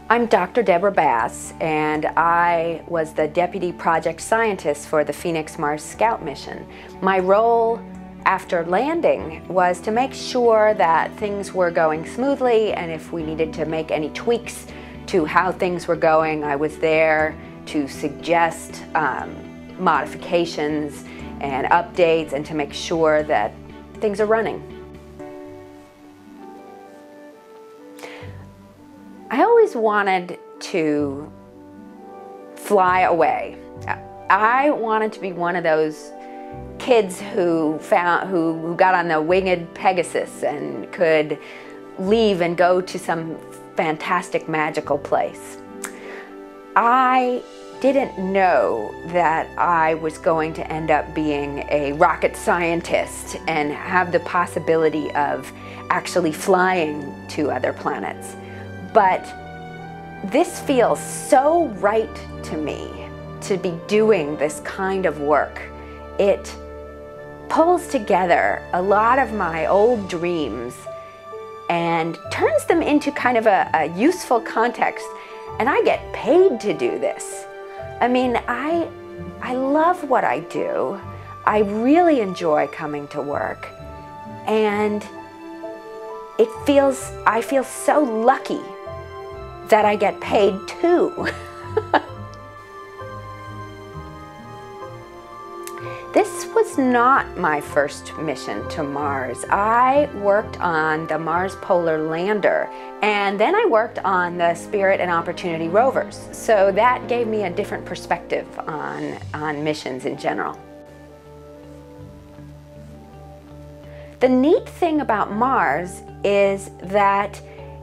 I'm Dr. Deborah Bass, and I was the Deputy Project Scientist for the Phoenix Mars Scout mission. My role after landing was to make sure that things were going smoothly, and if we needed to make any tweaks to how things were going, I was there to suggest modifications and updates and to make sure that things are running. I always wanted to fly away. I wanted to be one of those kids who got on the winged Pegasus and could leave and go to some fantastic magical place. I didn't know that I was going to end up being a rocket scientist and have the possibility of actually flying to other planets. But this feels so right to me, to be doing this kind of work. It pulls together a lot of my old dreams and turns them into kind of a useful context, and I get paid to do this. I mean, I love what I do. I really enjoy coming to work, and I feel so lucky that I get paid too. This was not my first mission to Mars. I worked on the Mars Polar Lander, and then I worked on the Spirit and Opportunity rovers. So that gave me a different perspective on missions in general. The neat thing about Mars is that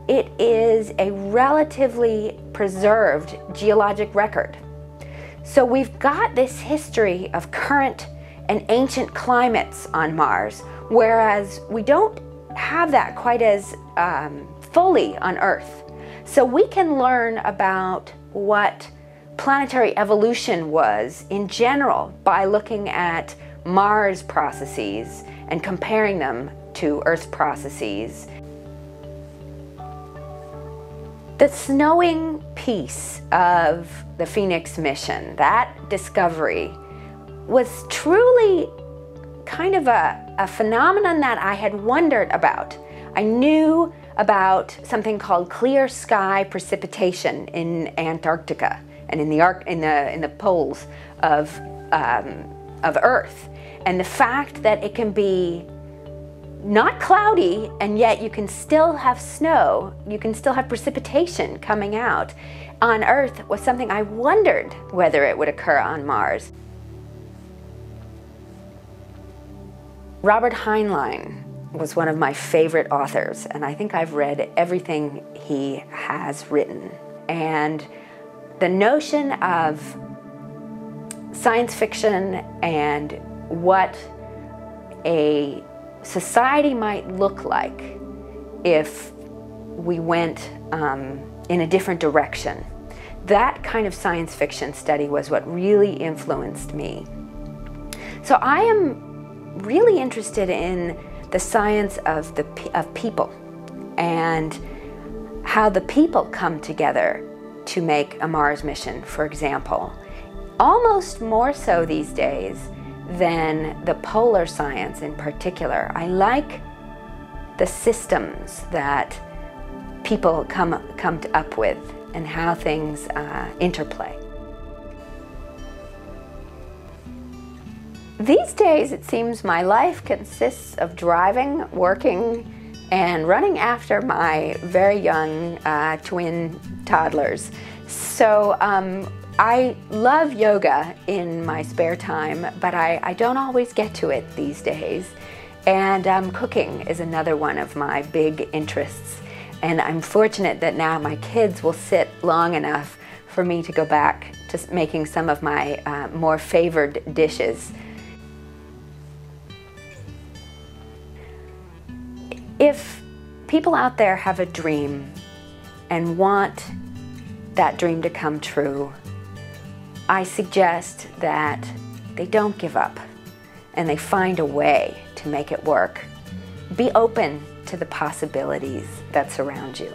it is a relatively preserved geologic record. So we've got this history of current and ancient climates on Mars, whereas we don't have that quite as fully on Earth. So we can learn about what planetary evolution was in general by looking at Mars processes and comparing them to Earth processes. The snowing piece of the Phoenix mission, that discovery, was truly kind of a phenomenon that I had wondered about. I knew about something called clear sky precipitation in Antarctica and in the poles of Earth, and the fact that it can be not cloudy, and yet you can still have snow, you can still have precipitation coming out on Earth was something I wondered whether it would occur on Mars. Robert Heinlein was one of my favorite authors, and I think I've read everything he has written. And the notion of science fiction and what a society might look like if we went in a different direction. That kind of science fiction study was what really influenced me. So I am really interested in the science of people and how the people come together to make a Mars mission, for example. Almost more so these days than the polar science in particular. I like the systems that people come up with and how things interplay. These days, it seems my life consists of driving, working, and running after my very young twin toddlers. So I love yoga in my spare time, but I don't always get to it these days. And cooking is another one of my big interests. And I'm fortunate that now my kids will sit long enough for me to go back to making some of my more favored dishes. If people out there have a dream and want that dream to come true, I suggest that they don't give up and they find a way to make it work. Be open to the possibilities that surround you.